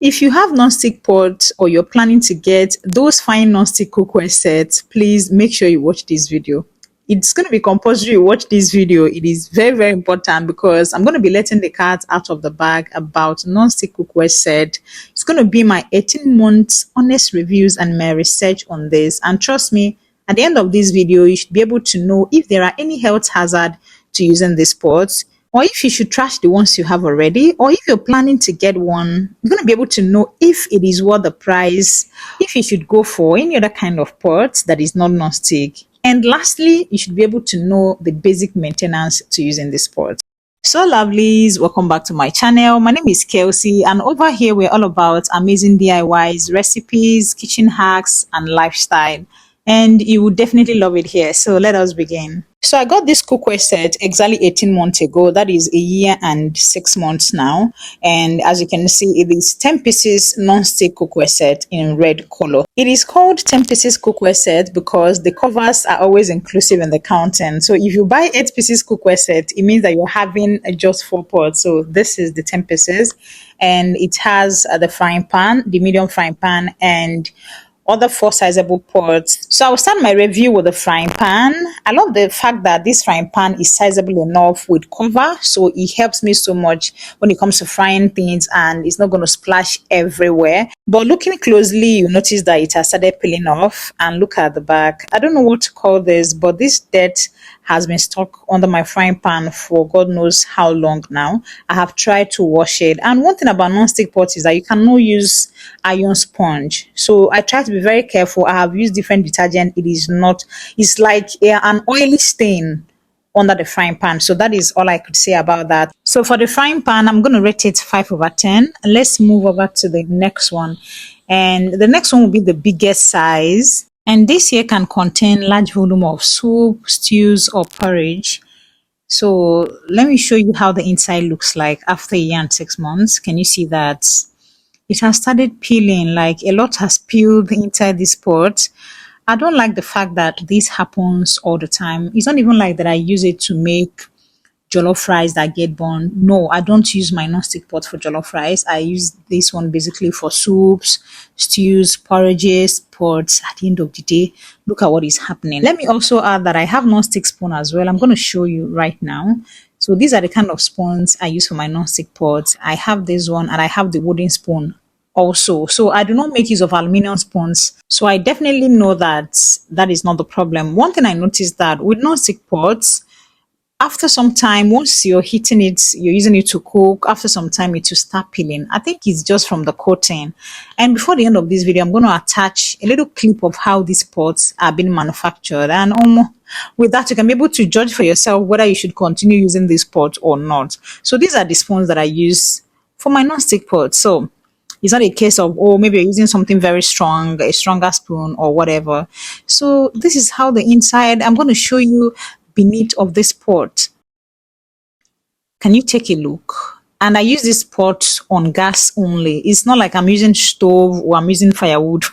If you have non-stick pots or you're planning to get those fine non-stick cookware sets, please make sure you watch this video. It's going to be compulsory you watch this video. It is very, very important because I'm going to be letting the cat out of the bag about non-stick cookware set. It's going to be my 18 months honest reviews and my research on this. And trust me, at the end of this video, you should be able to know if there are any health hazard to using these pots, or if you should trash the ones you have already, or if you're planning to get one, you're going to be able to know if it is worth the price, if you should go for any other kind of pot that is not non-stick. And lastly, you should be able to know the basic maintenance to using this pot. So lovelies, welcome back to my channel. My name is Kelsey, and over here we're all about amazing DIYs, recipes, kitchen hacks, and lifestyle. And you will definitely love it here. So let us begin. So I got this cookware set exactly 18 months ago. That is a year and 6 months now. And as you can see, it is 10 pieces non-stick cookware set in red color. It is called 10 pieces cookware set because the covers are always inclusive in the counting. So if you buy 8 pieces cookware set, it means that you're having just 4 pots. So this is the 10 pieces, and it has the frying pan, the medium frying pan, and other 4 sizable pots. So I'll start my review with the frying pan. I love the fact that this frying pan is sizable enough with cover, so it helps me so much when it comes to frying things and it's not going to splash everywhere. But looking closely, you notice that it has started peeling off, and look at the back. I don't know what to call this, but this dirt has been stuck under my frying pan for God knows how long now. I have tried to wash it, and one thing about non-stick pots is that you cannot use iron sponge, so I try to be very careful. I have used different detergent. It is not, it's like an oily stain under the frying pan. So that is all I could say about that. So for the frying pan, I'm going to rate it 5/10. Let's move over to the next one, and the next one will be the biggest size. And this here can contain large volume of soup, stews, or porridge. So let me show you how the inside looks like after a year and 6 months. Can you see that? It has started peeling, like a lot has peeled inside this pot. I don't like the fact that this happens all the time. It's not even like that I use it to make jollof rice that get burned. No, I don't use my non-stick pot for jollof rice. I use this one basically for soups, stews, porridges, pots. At the end of the day, look at what is happening. Let me also add that I have non-stick spoon as well. I'm going to show you right now. So these are the kind of spoons I use for my non-stick pots. I have this one, and I have the wooden spoon also. So I do not make use of aluminum spoons. So I definitely know that that is not the problem. One thing I noticed that with non-stick pots, after some time, once you're heating it, you're using it to cook, after some time it will start peeling. I think it's just from the coating. And before the end of this video, I'm going to attach a little clip of how these pots are being manufactured, and with that you can be able to judge for yourself whether you should continue using this pot or not. So these are the spoons that I use for my non-stick pot. So it's not a case of, oh, maybe you're using something very strong, a stronger spoon or whatever. So this is how the inside, I'm going to show you beneath of this pot. Can you take a look? And I use this pot on gas only. It's not like I'm using stove or I'm using firewood.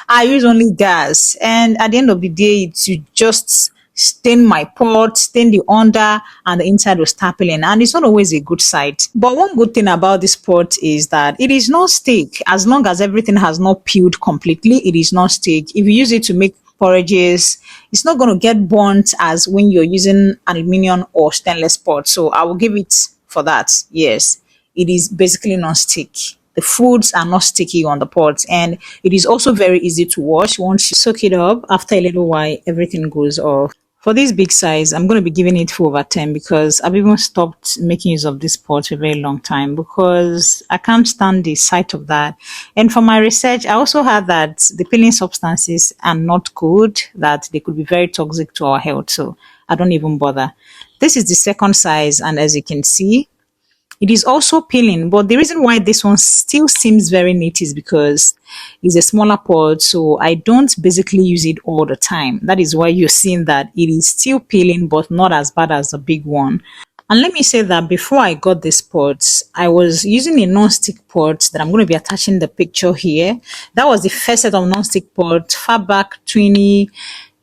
I use only gas, and at the end of the day, it's to just stain my pot, stain the under, and the inside will start peeling, and it's not always a good sight. But one good thing about this pot is that it is not stick. As long as everything has not peeled completely, it is not stick. If you use it to make porridges, it's not going to get burnt as when you're using aluminium or stainless pot. So I will give it for that. Yes, it is basically non-stick. The foods are not sticky on the pot, and it is also very easy to wash. Once you soak it up, after a little while everything goes off. For this big size, I'm going to be giving it 4/10 because I've even stopped making use of this pot for a very long time because I can't stand the sight of that. And for my research, I also heard that the peeling substances are not good, that they could be very toxic to our health. So I don't even bother. This is the second size, and as you can see, it is also peeling, but the reason why this one still seems very neat is because it's a smaller pot, so I don't basically use it all the time. That is why you're seeing that it is still peeling, but not as bad as the big one. And let me say that before I got this pot, I was using a non-stick pot that I'm going to be attaching the picture here. That was the first set of non-stick pot far back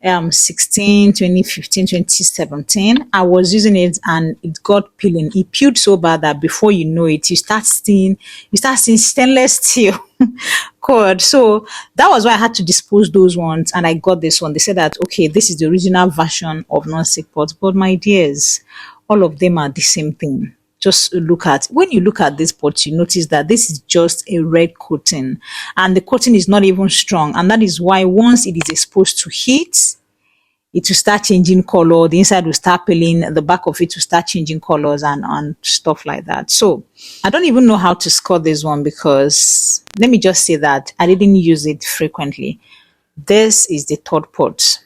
16, 2015, 2017. I was using it and it got peeling. It peeled so bad that before you know it, you start seeing stainless steel cord. So that was why I had to dispose those ones and I got this one. They said that okay, this is the original version of non-stick pots, but my dears, all of them are the same thing. Just look at when you look at this pot, you notice that this is just a red coating, and the coating is not even strong. And that is why once it is exposed to heat, it will start changing color. The inside will start peeling, the back of it will start changing colors and stuff like that. So I don't even know how to score this one because let me just say that I didn't use it frequently. This is the third pot.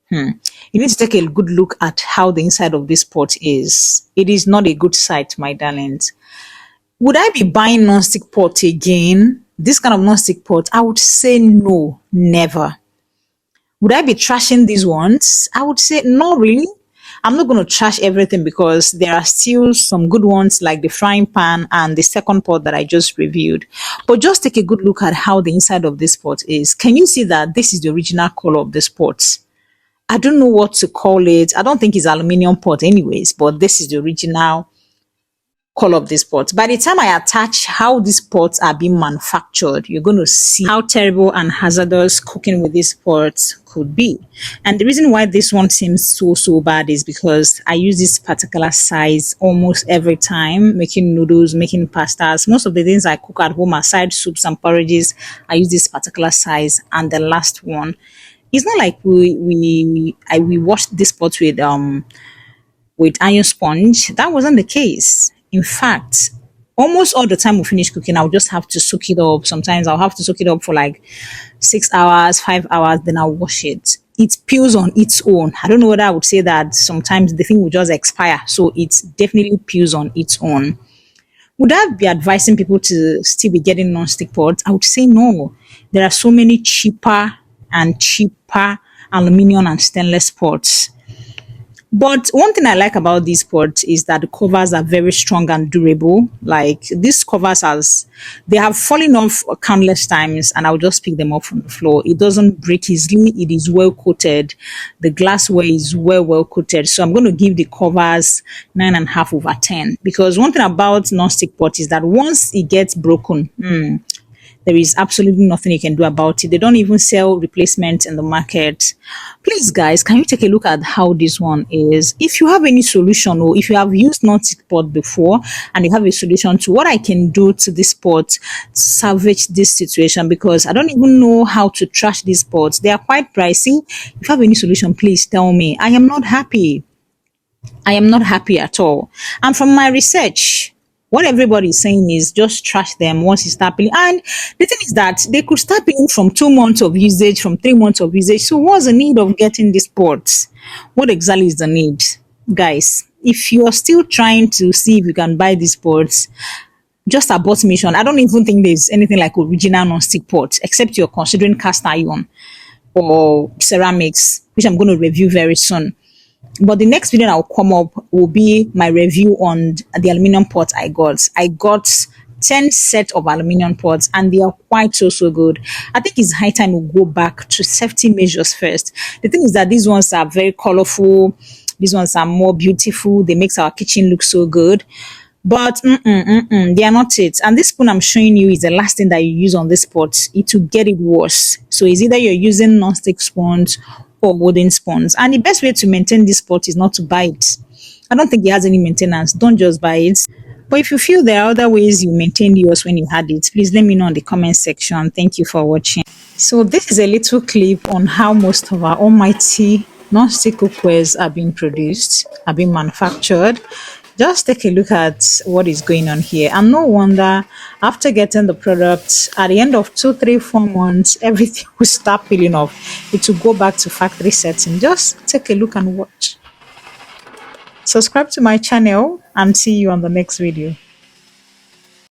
You need to take a good look at how the inside of this pot is. It is not a good sight, my darlings. Would I be buying non-stick pot again? This kind of non-stick pot? I would say no, never. Would I be trashing these ones? I would say no, really. I'm not going to trash everything because there are still some good ones like the frying pan and the second pot that I just reviewed. But just take a good look at how the inside of this pot is. Can you see that this is the original color of this pot? I don't know what to call it. I don't think it's aluminium pot anyways, but this is the original color of this pot. By the time I attach how these pots are being manufactured, you're going to see how terrible and hazardous cooking with these pots could be. And the reason why this one seems so bad is because I use this particular size almost every time, making noodles, making pastas. Most of the things I cook at home, aside soups and porridges, I use this particular size. And the last one, it's not like we washed this pot with iron sponge. That wasn't the case. In fact, almost all the time we finish cooking, I'll just have to soak it up. Sometimes I'll have to soak it up for like 6 hours, 5 hours, then I'll wash it. It peels on its own. I don't know whether I would say that sometimes the thing will just expire. So it definitely peels on its own. Would I be advising people to still be getting non-stick pots? I would say no. There are so many cheaper aluminium and stainless pots. But one thing I like about these pots is that the covers are very strong and durable. Like these covers, they have fallen off countless times and I'll just pick them up from the floor. It doesn't break easily. It is well coated. The glassware is well coated. So I'm going to give the covers 9.5/10 because one thing about non-stick pot is that once it gets broken, there is absolutely nothing you can do about it. They don't even sell replacements in the market. Please, guys, can you take a look at how this one is? If you have any solution or if you have used non-stick pot before and you have a solution to what I can do to this pot to salvage this situation, because I don't even know how to trash these pots. They are quite pricey. If you have any solution, please tell me. I am not happy. I am not happy at all. And from my research, what everybody is saying is just trash them once you start peeling. And the thing is that they could start peeling from 2 months of usage, from 3 months of usage. So what's the need of getting these pots? What exactly is the need? Guys, if you're still trying to see if you can buy these pots, just abort mission. I don't even think there's anything like original non-stick pot, except you're considering cast iron or ceramics, which I'm going to review very soon. But the next video that will come up will be my review on the aluminum pot I got. I got 10 sets of aluminum pots and they are quite so good. I think it's high time we go back to safety measures first. The thing is that these ones are very colorful. These ones are more beautiful. They make our kitchen look so good. But they are not it. And this spoon I'm showing you is the last thing that you use on this pot. It will get it worse. So it's either you're using non-stick spoons or wooden spoons. And the best way to maintain this pot is not to buy it. I don't think it has any maintenance. Don't just buy it. But if you feel there are other ways you maintained yours when you had it, please let me know in the comment section. Thank you for watching. So this is a little clip on how most of our almighty non-stick cookwares are being produced, are being manufactured. Just take a look at what is going on here. And no wonder after getting the product, at the end of 2, 3, 4 months, everything will start peeling off. It will go back to factory setting. Just take a look and watch. Subscribe to my channel and see you on the next video.